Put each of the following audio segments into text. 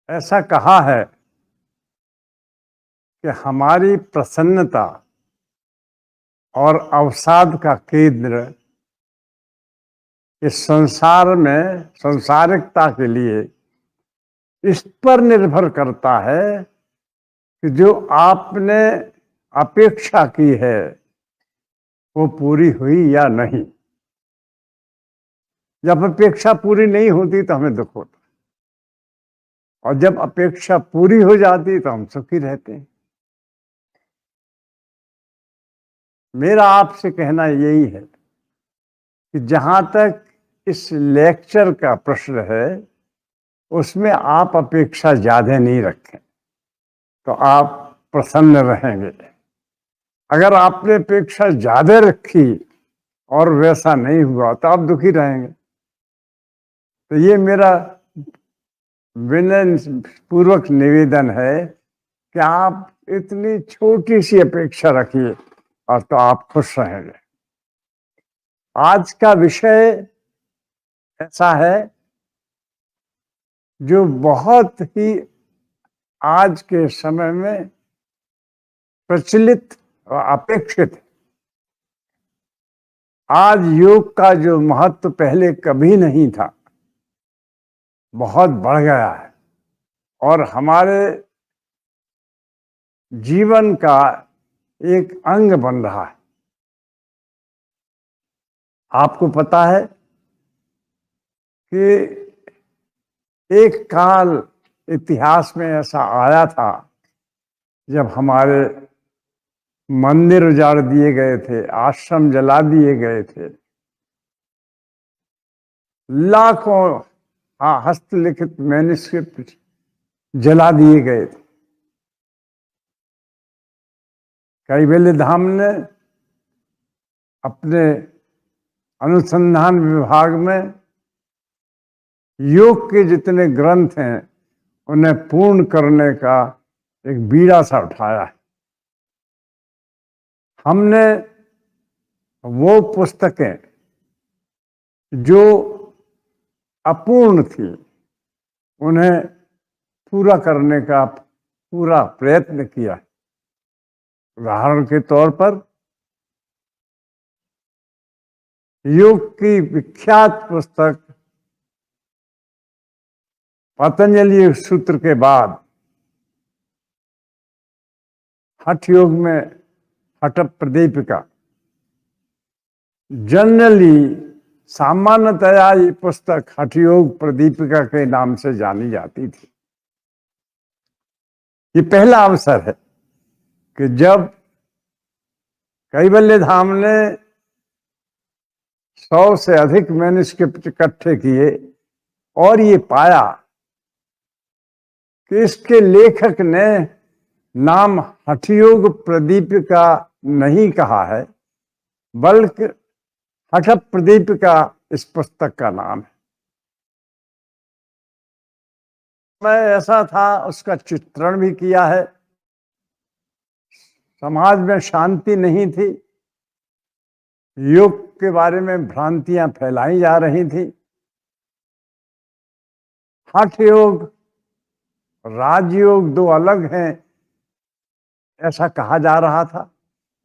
ऐसा कहा है कि हमारी प्रसन्नता और अवसाद का केंद्र इस संसार में संसारिकता के लिए इस पर निर्भर करता है कि जो आपने अपेक्षा की है वो पूरी हुई या नहीं। जब अपेक्षा पूरी नहीं होती तो हमें दुख होता, और जब अपेक्षा पूरी हो जाती तो हम सुखी रहते हैं। मेरा आपसे कहना यही है कि जहां तक इस लेक्चर का प्रश्न है उसमें आप अपेक्षा ज्यादा नहीं रखें तो आप प्रसन्न रहेंगे। अगर आपने अपेक्षा ज्यादा रखी और वैसा नहीं हुआ तो आप दुखी रहेंगे। तो ये मेरा विनय पूर्वक निवेदन है कि आप इतनी छोटी सी अपेक्षा रखिए और तो आप खुश रहेंगे। आज का विषय ऐसा है जो बहुत ही आज के समय में प्रचलित और अपेक्षित है। आज योग का जो महत्व पहले कभी नहीं था बहुत बढ़ गया है और हमारे जीवन का एक अंग बन रहा है। आपको पता है कि एक काल इतिहास में ऐसा आया था जब हमारे मंदिर उजाड़ दिए गए थे, आश्रम जला दिए गए थे, लाखों हस्तलिखित मैन्युस्क्रिप्ट जला दिए गए थे। कैवल्य धाम ने अपने अनुसंधान विभाग में योग के जितने ग्रंथ हैं उन्हें पूर्ण करने का एक बीड़ा सा उठाया है। हमने वो पुस्तकें जो अपूर्ण थी उन्हें पूरा करने का पूरा प्रयत्न किया। उदाहरण के तौर पर योग की विख्यात पुस्तक पतंजलि सूत्र के बाद हठ योग में हठ प्रदीपिका, जनरली सामान्यतया ये पुस्तक हठ योग प्रदीपिका के नाम से जानी जाती थी। ये पहला अवसर है कि जब कैवल्य धाम ने 100 से अधिक मैन्युस्क्रिप्ट इकट्ठे किए और ये पाया कि इसके लेखक ने नाम हठयोग प्रदीपिका नहीं कहा है बल्कि हठ प्रदीपिका इस पुस्तक का नाम है। मैं ऐसा था उसका चित्रण भी किया है। समाज में शांति नहीं थी, योग के बारे में भ्रांतियां फैलाई जा रही थी। हठ योग राजयोग दो अलग हैं ऐसा कहा जा रहा था,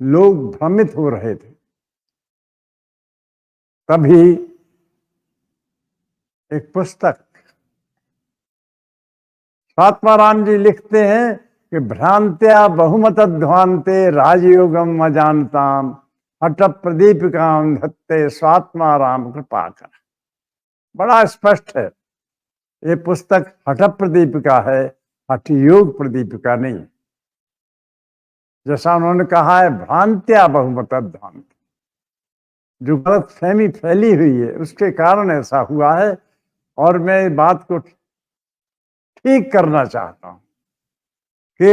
लोग भ्रमित हो रहे थे। तभी एक पुस्तक स्वात्माराम जी लिखते हैं कि भ्रांत्या बहुमत ध्वान्ते राजयोगम अजानताम हठ प्रदीपिकाम धत्ते स्वात्माराम कृपा कर। बड़ा स्पष्ट है, ये पुस्तक हठ प्रदीपिका है, हठ योग प्रदीपिका नहीं। जैसा उन्होंने कहा है भ्रांत्या बहुमत ध्वान्ते, जो गलत फहमी फैली हुई है उसके कारण ऐसा हुआ है और मैं इस बात को ठीक करना चाहता हूं कि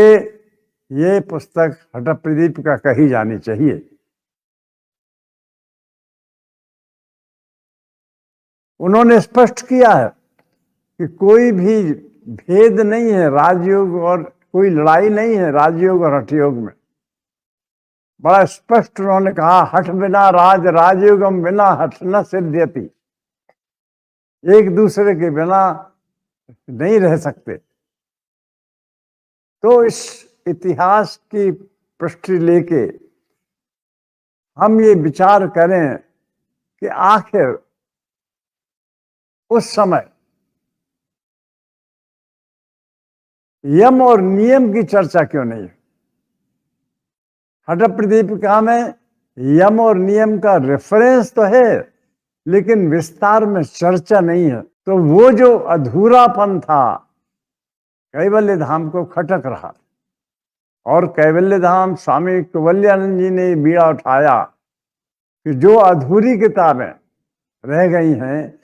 ये पुस्तक हठ प्रदीपिका कही जानी चाहिए। उन्होंने स्पष्ट किया है कि कोई भी भेद नहीं है राजयोग और कोई लड़ाई नहीं है राजयोग और हठ योग में। बड़ा स्पष्ट उन्होंने कहा हठ बिना राज, राजयोगम बिना हठ न सिद्ध्यति। एक दूसरे के बिना नहीं रह सकते। तो इस इतिहास की पृष्ठि लेके हम ये विचार करें कि आखिर उस समय यम और नियम की चर्चा क्यों नहीं? हठप्रदीपिका में यम और नियम का रेफरेंस तो है, लेकिन विस्तार में चर्चा नहीं है। तो वो जो अधूरापन था कैवल्य धाम को खटक रहा, और कैवल्य धाम स्वामी केवल्यानंद जी ने बीड़ा उठाया कि जो अधूरी किताबें रह गई हैं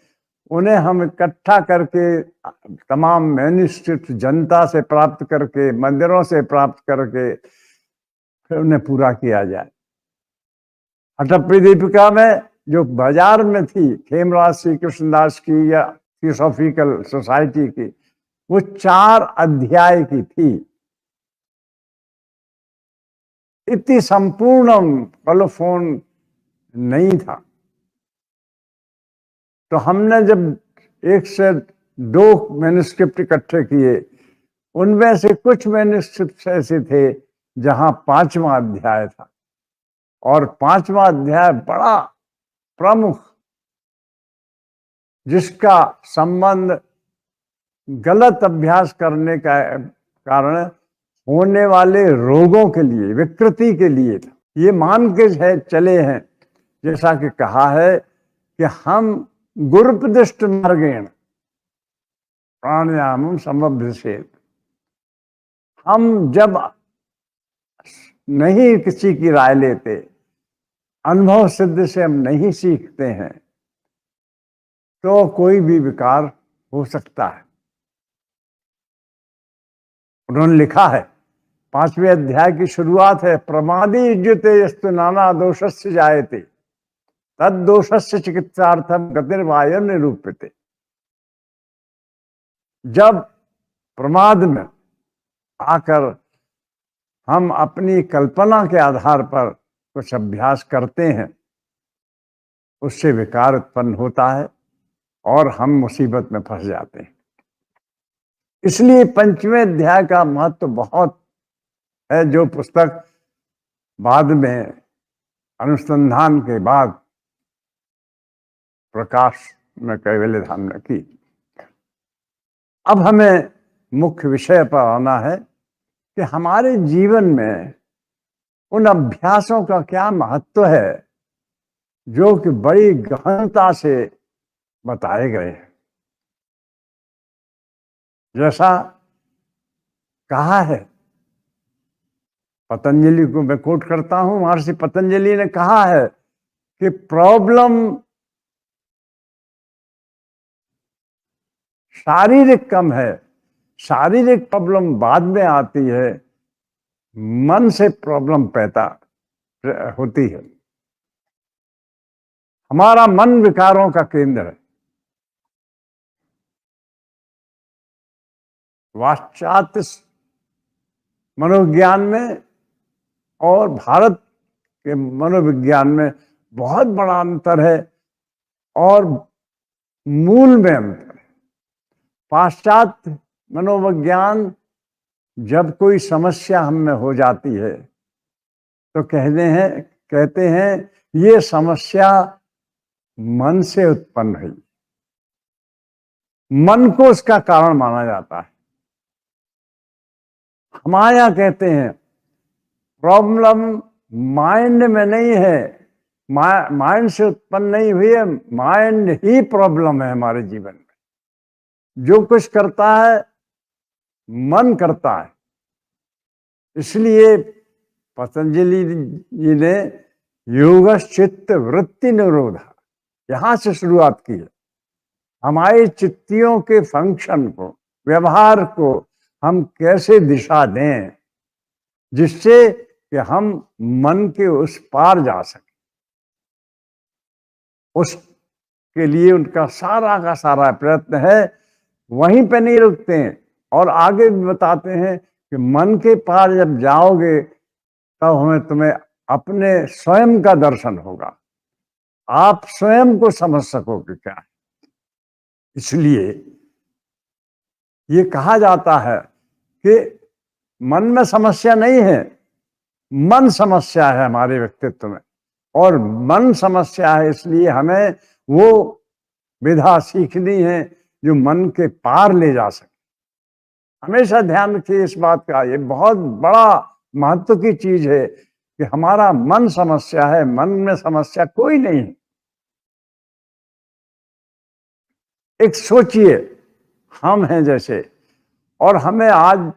उन्हें हम इकट्ठा करके तमाम मैन्युस्क्रिप्ट जनता से प्राप्त करके, मंदिरों से प्राप्त करके फिर उन्हें पूरा किया जाए। हठप्रदीपिका में जो बाजार में थी खेमराज श्री कृष्णदास की या थियोसॉफिकल सोसाइटी की, वो 4 अध्याय की थी। इतनी संपूर्ण कॉलोफोन नहीं था। तो हमने जब 1 से 2 मैन्युस्क्रिप्ट इकट्ठे किए, उनमें से कुछ मैन्युस्क्रिप्ट ऐसे थे जहां 5वां अध्याय था, और 5वां अध्याय बड़ा प्रमुख, जिसका संबंध गलत अभ्यास करने का कारण होने वाले रोगों के लिए, विकृति के लिए था। ये मान के चले हैं, जैसा कि कहा है कि हम गुरुपदिष्ट मार्गेण प्राणायाम समभ्यसेत, हम जब नहीं किसी की राय लेते, अनुभव सिद्ध से हम नहीं सीखते हैं, तो कोई भी विकार हो सकता है। उन्होंने लिखा है, 5वें अध्याय की शुरुआत है, प्रमादी युज्यते यस्तु नाना दोषस्य जायते तद दोषस्य चिकित्सार्थम गतिर्वायम निरूप्यते। जब प्रमाद में आकर हम अपनी कल्पना के आधार पर कुछ अभ्यास करते हैं, उससे विकार उत्पन्न होता है और हम मुसीबत में फंस जाते हैं। इसलिए 5वें अध्याय का महत्व बहुत है, जो पुस्तक बाद में अनुसंधान के बाद प्रकाश में कैवल्य धाम ने की। अब हमें मुख्य विषय पर आना है कि हमारे जीवन में उन अभ्यासों का क्या महत्व है जो कि बड़ी गहनता से बताए गए हैं। जैसा कहा है, पतंजलि को मैं कोट करता हूं, महर्षि पतंजलि ने कहा है कि प्रॉब्लम शारीरिक कम है, शारीरिक प्रॉब्लम बाद में आती है, मन से प्रॉब्लम पैदा होती है। हमारा मन विकारों का केंद्र है। पाश्चात्य मनोविज्ञान में और भारत के मनोविज्ञान में बहुत बड़ा अंतर है, और मूल में अंतर है। पाश्चात्य मनोविज्ञान जब कोई समस्या हम में हो जाती है तो कहते हैं ये समस्या मन से उत्पन्न हुई, मन को उसका कारण माना जाता है। हमारे यहां कहते हैं प्रॉब्लम माइंड में नहीं है, माइंड से उत्पन्न नहीं हुई है, माइंड ही प्रॉब्लम है हमारे जीवन में। जो कुछ करता है मन करता है। इसलिए पतंजलि जी ने योगश्चित्त वृत्ति निरोध यहां से शुरुआत की है। हमारे चित्तियों के फंक्शन को, व्यवहार को हम कैसे दिशा दें जिससे कि हम मन के उस पार जा सकें। उसके लिए उनका सारा का सारा प्रयत्न है। वहीं पे नहीं रुकते हैं और आगे भी बताते हैं कि मन के पार जब जाओगे तब हमें तुम्हें अपने स्वयं का दर्शन होगा, आप स्वयं को समझ सकोगे क्या है। इसलिए ये कहा जाता है कि मन में समस्या नहीं है, मन समस्या है हमारे व्यक्तित्व में, और मन समस्या है इसलिए हमें वो विधा सीखनी है जो मन के पार ले जा सके। हमेशा ध्यान रखिए इस बात का, ये बहुत बड़ा महत्व की चीज है कि हमारा मन समस्या है, मन में समस्या कोई नहीं है। एक सोचिए, हम हैं जैसे, और हमें आज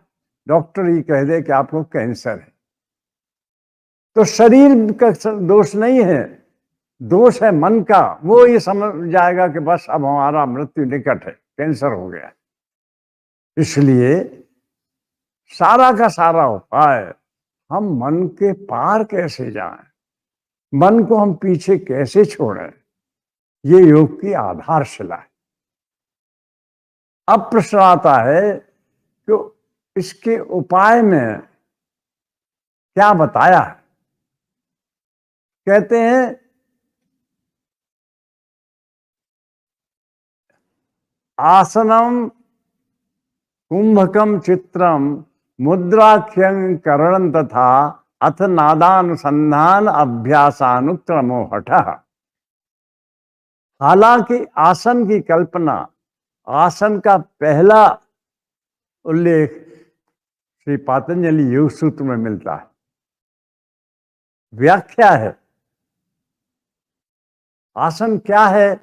डॉक्टर ही कह दे कि आपको कैंसर है, तो शरीर का दोष नहीं है, दोष है मन का। वो ये समझ जाएगा कि बस अब हमारा मृत्यु निकट है, कैंसर हो गया। इसलिए सारा का सारा उपाय, हम मन के पार कैसे जाएं, मन को हम पीछे कैसे छोड़ें, ये योग की आधारशिला है। अब प्रश्न आता है कि इसके उपाय में क्या बताया है। कहते हैं आसनम कुंभकम चित्रम मुद्राख्यं करणं तथा अथ नादानुसंधान अभ्यासानुक्रमो हठः। हालांकि आसन की कल्पना, आसन का पहला उल्लेख श्री पातंजलि योग सूत्र में मिलता है। व्याख्या है, आसन क्या है?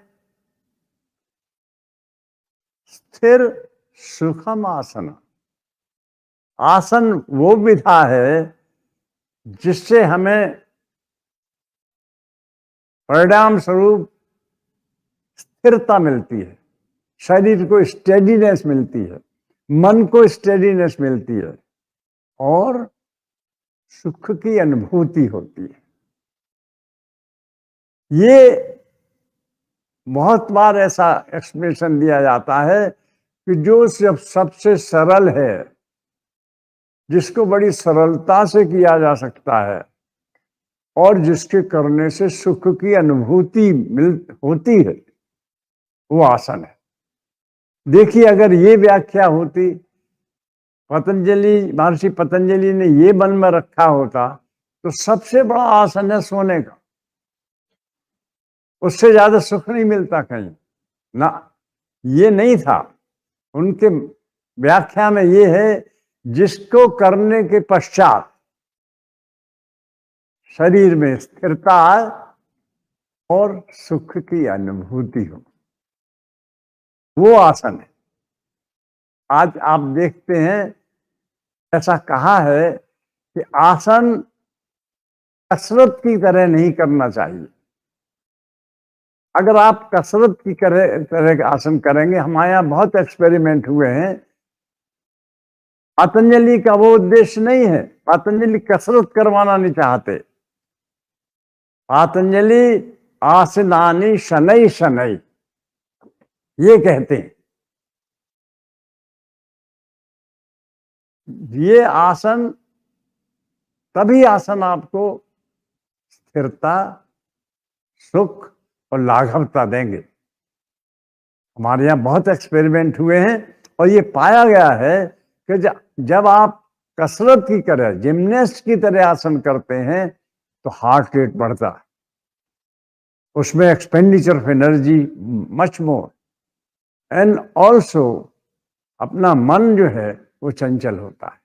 स्थिर सुखम आसन। आसन वो विधा है जिससे हमें परिणाम स्वरूप स्थिरता मिलती है, शरीर को स्टेडीनेस मिलती है, मन को स्टेडीनेस मिलती है और सुख की अनुभूति होती है। ये बहुत बार ऐसा एक्सप्रेशन दिया जाता है कि जो सबसे सरल है, जिसको बड़ी सरलता से किया जा सकता है और जिसके करने से सुख की अनुभूति होती है, वो आसन है। देखिए, अगर ये व्याख्या होती, महर्षि पतंजलि ने ये मन में रखा होता तो सबसे बड़ा आसन है सोने का, उससे ज्यादा सुख नहीं मिलता कहीं ना। ये नहीं था उनके व्याख्या में। ये है जिसको करने के पश्चात शरीर में स्थिरता और सुख की अनुभूति हो, वो आसन है। आज आप देखते हैं, ऐसा कहा है कि आसन कसरत की तरह नहीं करना चाहिए। अगर आप कसरत की तरह का आसन करेंगे, हमारे यहाँ बहुत एक्सपेरिमेंट हुए हैं, पतंजलि का वो उद्देश्य नहीं है। पतंजलि कसरत करवाना नहीं चाहते। पतंजलि आसनानि शनै शनै ये कहते हैं। ये आसन, तभी आसन आपको स्थिरता, सुख और लाघवता देंगे। हमारे यहाँ बहुत एक्सपेरिमेंट हुए हैं और ये पाया गया है कि जब आप कसरत की तरह, जिम्नास्ट की तरह आसन करते हैं तो हार्ट रेट बढ़ता है, उसमें expenditure of energy much more, and also अपना मन जो है वो चंचल होता है।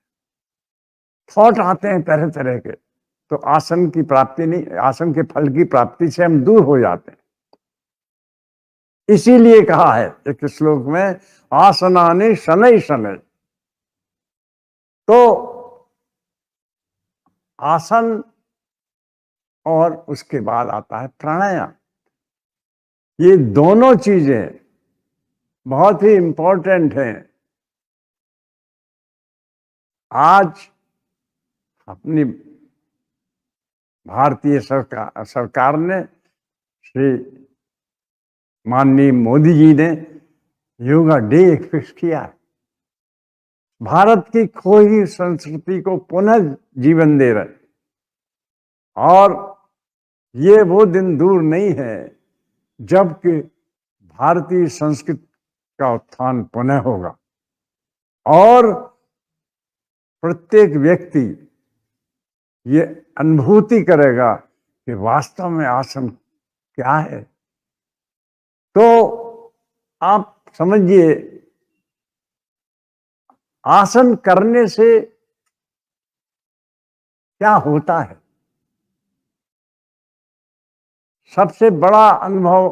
थॉट आते हैं तरह तरह के, तो आसन की प्राप्ति नहीं, आसन के फल की प्राप्ति से हम दूर हो जाते हैं। इसीलिए कहा है एक श्लोक में, आसनानि शनै शनै। तो आसन और उसके बाद आता है प्राणायाम। ये दोनों चीजें बहुत ही इंपॉर्टेंट हैं। आज अपनी भारतीय सरकार ने, श्री माननीय मोदी जी ने योगा डे फिक्स किया है। भारत की खोई संस्कृति को पुनः जीवन दे रहे, और ये वो दिन दूर नहीं है जबकि भारतीय संस्कृति का उत्थान पुनः होगा और प्रत्येक व्यक्ति ये अनुभूति करेगा कि वास्तव में आसन क्या है, तो आप समझिए आसन करने से क्या होता है। सबसे बड़ा अनुभव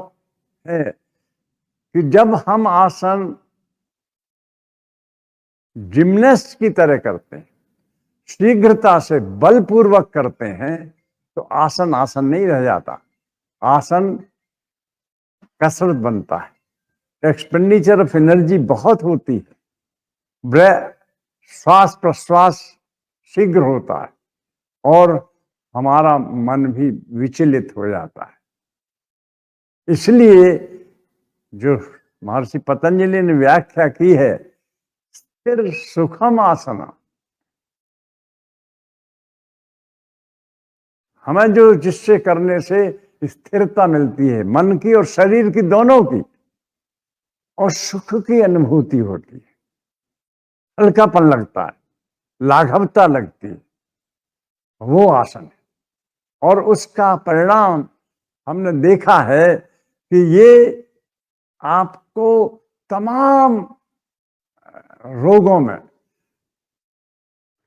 है कि जब हम आसन जिम्नास्ट की तरह करते हैं, शीघ्रता से बलपूर्वक करते हैं, तो आसन आसन नहीं रह जाता, आसन कसरत बनता है। एक्सपेंडिचर ऑफ एनर्जी बहुत होती है, श्वास प्रश्वास शीघ्र होता है और हमारा मन भी विचलित हो जाता है। इसलिए जो महर्षि पतंजलि ने व्याख्या की है स्थिर सुखम आसना, हमें जो जिससे करने से स्थिरता मिलती है, मन की और शरीर की दोनों की, और सुख की अनुभूति होती है, हल्कापन लगता है, लाघवता लगती है, वो आसन है। और उसका परिणाम हमने देखा है कि ये आपको तमाम रोगों में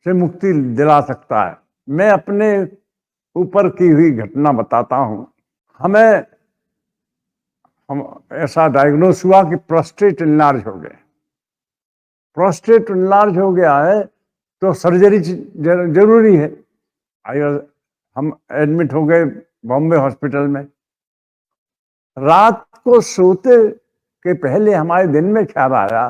से मुक्ति दिला सकता है। मैं अपने ऊपर की हुई घटना बताता हूं। हम ऐसा डायग्नोस हुआ कि प्रोस्टेट इनलार्ज हो गए। प्रोस्टेट इनलार्ज हो गया है तो सर्जरी जरूरी है। हम एडमिट हो गए बॉम्बे हॉस्पिटल में। रात को सोते के पहले हमारे दिन में ख्याल आया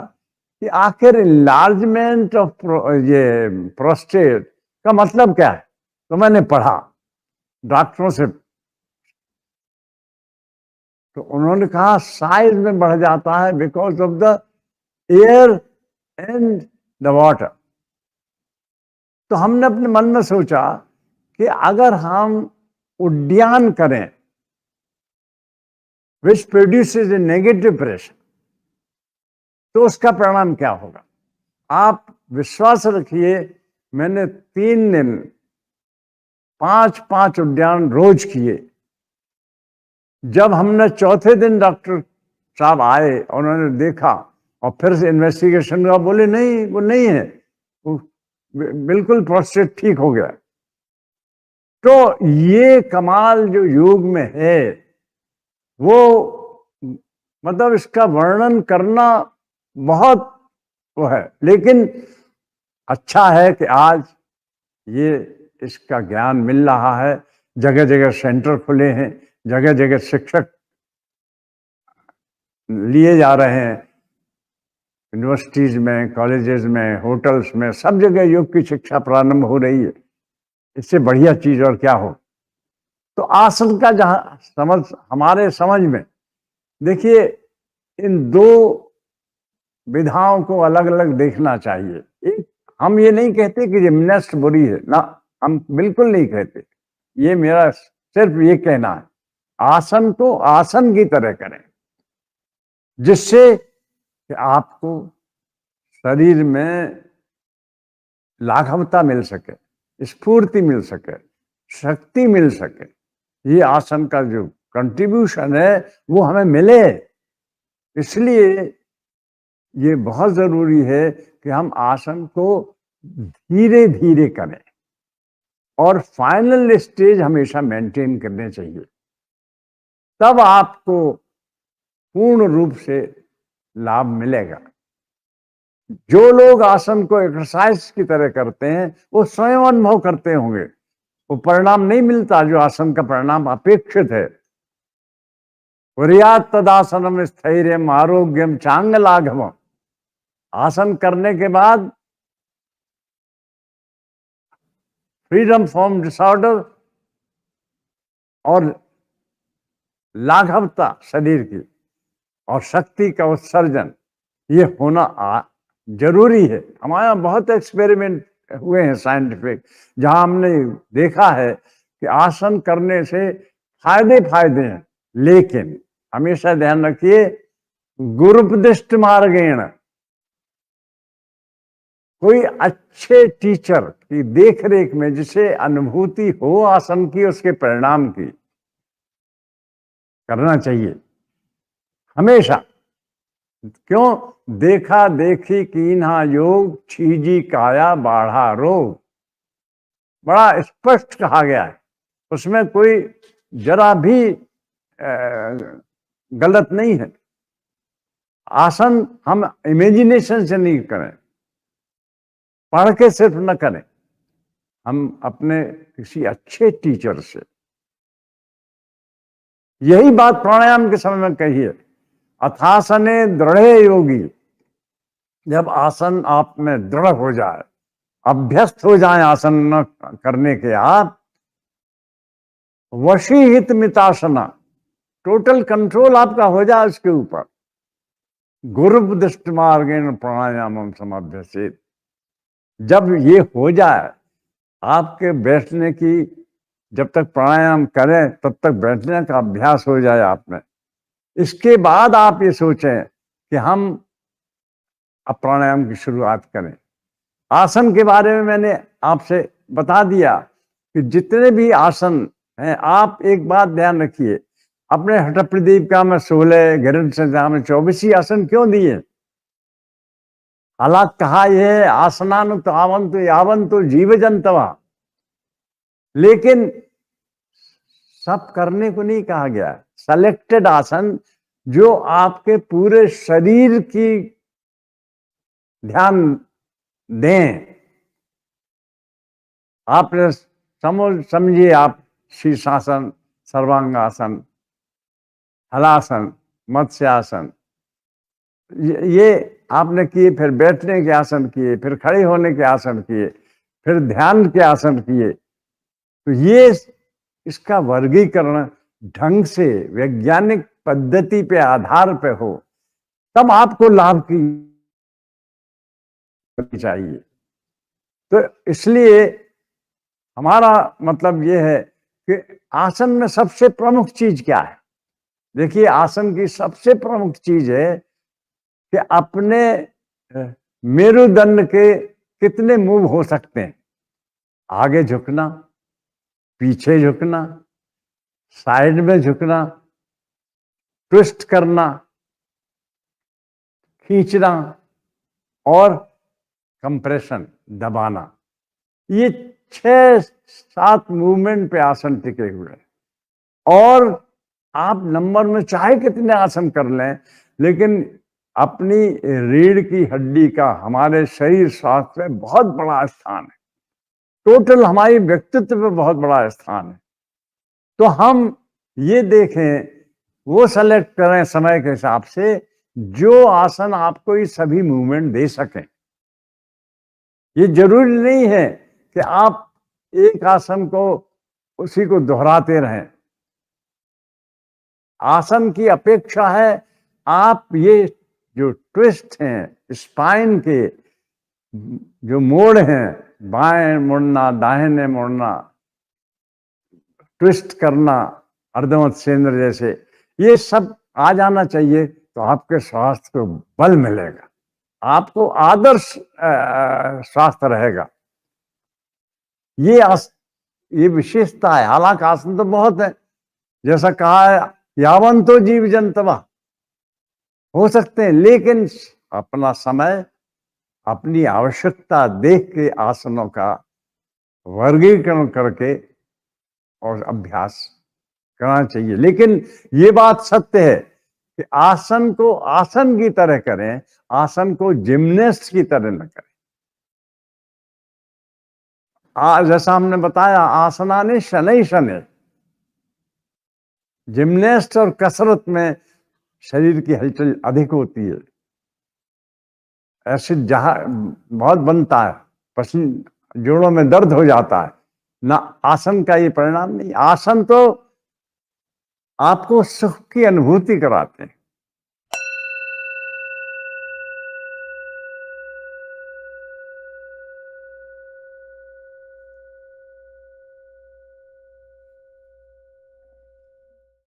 कि आखिर इनलार्जमेंट ऑफ ये प्रोस्टेट का मतलब क्या है। तो मैंने पढ़ा डॉक्टरों से, तो उन्होंने कहा साइज में बढ़ जाता है because of the air and the water. तो हमने अपने मन में सोचा कि अगर हम उद्यान करें which produces A negative pressure, तो उसका परिणाम क्या होगा। आप विश्वास रखिए, मैंने 3 दिन 5-5 उद्यान रोज किए। जब हमने चौथे दिन डॉक्टर साहब आए और उन्होंने देखा और फिर से इन्वेस्टिगेशन हुआ, बोले नहीं वो नहीं है, वो बिल्कुल प्रोस्टेट ठीक हो गया। तो ये कमाल जो योग में है वो मतलब इसका वर्णन करना बहुत वो है। लेकिन अच्छा है कि आज ये इसका ज्ञान मिल रहा है, जगह जगह सेंटर खुले हैं, जगह जगह शिक्षक लिए जा रहे हैं, यूनिवर्सिटीज में, कॉलेजेस में, होटल्स में, सब जगह योग की शिक्षा प्रारंभ हो रही है। इससे बढ़िया चीज और क्या हो। तो आसन का जहां समझ हमारे समझ में, देखिए इन 2 विधाओं को अलग अलग देखना चाहिए। एक, हम ये नहीं कहते कि जिम्नास्ट बुरी है ना, हम बिल्कुल नहीं कहते, ये मेरा सिर्फ ये कहना है आसन को आसन की तरह करें, जिससे कि आपको शरीर में लाघवता मिल सके, स्फूर्ति मिल सके, शक्ति मिल सके। ये आसन का जो कंट्रीब्यूशन है वो हमें मिले। इसलिए ये बहुत जरूरी है कि हम आसन को धीरे धीरे करें और फाइनल स्टेज हमेशा मेंटेन करने चाहिए, तब आपको पूर्ण रूप से लाभ मिलेगा। जो लोग आसन को एक्सरसाइज की तरह करते हैं वो स्वयं अनुभव करते होंगे, वो परिणाम नहीं मिलता जो आसन का परिणाम अपेक्षित है। कुर्यात् तदासनम स्थैर्यम आरोग्यम चांग लाघवम। आसन करने के बाद फ्रीडम फ्रॉम डिसऑर्डर और लाघवता शरीर की और शक्ति का उत्सर्जन, ये होना जरूरी है। हमारे यहाँ बहुत एक्सपेरिमेंट हुए हैं साइंटिफिक, जहां हमने देखा है कि आसन करने से फायदे हैं। लेकिन हमेशा ध्यान रखिए, गुरुपदिष्ट मार्गेण, कोई अच्छे टीचर की देखरेख में जिसे अनुभूति हो आसन की, उसके परिणाम की, करना चाहिए हमेशा। क्यों? देखा देखी कीन्हा योग, छीजी काया बाढ़ा रोग। बड़ा स्पष्ट कहा गया है, उसमें कोई जरा भी गलत नहीं है। आसन हम इमेजिनेशन से नहीं करें, पढ़ के सिर्फ न करें, हम अपने किसी अच्छे टीचर से। यही बात प्राणायाम के समय में कही है, अथासने दृढ़ योगी। जब आसन आप में दृढ़ हो जाए, अभ्यस्त हो जाए आसन न करने के आप, वशीहित मितासना, टोटल कंट्रोल आपका हो जाए उसके ऊपर। गुरुपदिष्ट मार्गेण प्राणायामम समभ्यसेत। जब ये हो जाए, आपके बैठने की, जब तक प्राणायाम करें तब तक बैठने का अभ्यास हो जाए आप में, इसके बाद आप ये सोचें कि हम अब प्राणायाम की शुरुआत करें। आसन के बारे में मैंने आपसे बता दिया कि जितने भी आसन हैं, आप एक बात ध्यान रखिए, अपने हठप्रदीपिका में 16, गरुड़ संहिता में 24 ही आसन क्यों दिए? हालांकि कहा यह आसनानु तावंतु यावंतु जीव जंतवा, लेकिन सब करने को नहीं कहा गया। सेलेक्टेड आसन जो आपके पूरे शरीर की ध्यान दें। आप समझिए, आप शीर्षासन, सर्वांगासन, हलासन, मत्स्यासन, ये आपने किए, फिर बैठने के आसन किए, फिर खड़े होने के आसन किए, फिर ध्यान के आसन किए। तो ये इसका वर्गीकरण ढंग से वैज्ञानिक पद्धति पे आधार पे हो, तब आपको लाभ की चाहिए। तो इसलिए हमारा मतलब ये है कि आसन में सबसे प्रमुख चीज क्या है? देखिए, आसन की सबसे प्रमुख चीज है कि अपने मेरुदंड के कितने मूव हो सकते हैं। आगे झुकना, पीछे झुकना, साइड में झुकना, ट्विस्ट करना, खींचना और कंप्रेशन, दबाना। ये 6-7 मूवमेंट पे आसन टिके हुए हैं। और आप नंबर में चाहे कितने आसन कर लें, लेकिन अपनी रीढ़ की हड्डी का हमारे शरीर स्वास्थ्य में बहुत बड़ा स्थान है। टोटल हमारी व्यक्तित्व में बहुत बड़ा स्थान है। तो हम ये देखें, वो सेलेक्ट करें समय के हिसाब से जो आसन आपको ये सभी मूवमेंट दे सकें। ये जरूरी नहीं है कि आप एक आसन को उसी को दोहराते रहें। आसन की अपेक्षा है आप ये जो ट्विस्ट हैं, स्पाइन के जो मोड़ हैं, बाएं मुड़ना, दाहिने मुड़ना, ट्विस्ट करना, अर्धमत सेंद्र जैसे, ये सब आ जाना चाहिए, तो आपके स्वास्थ्य को बल मिलेगा, आपको आदर्श स्वास्थ्य रहेगा। ये विशेषता है। हालांकि आसन तो बहुत है, जैसा कहा है, यावन तो जीव जंतवा हो सकते हैं, लेकिन अपना समय, अपनी आवश्यकता देख के आसनों का वर्गीकरण करके और अभ्यास करना चाहिए। लेकिन ये बात सत्य है कि आसन को आसन की तरह करें, आसन को जिम्नेस्ट की तरह न करें। जैसा हमने बताया, आसनानि शनै शनै। जिम्नेस्ट और कसरत में शरीर की हलचल अधिक होती है, एसिड जहां बहुत बनता है, पसीने जोड़ों में दर्द हो जाता है ना। आसन का ये परिणाम नहीं। आसन तो आपको सुख की अनुभूति कराते हैं।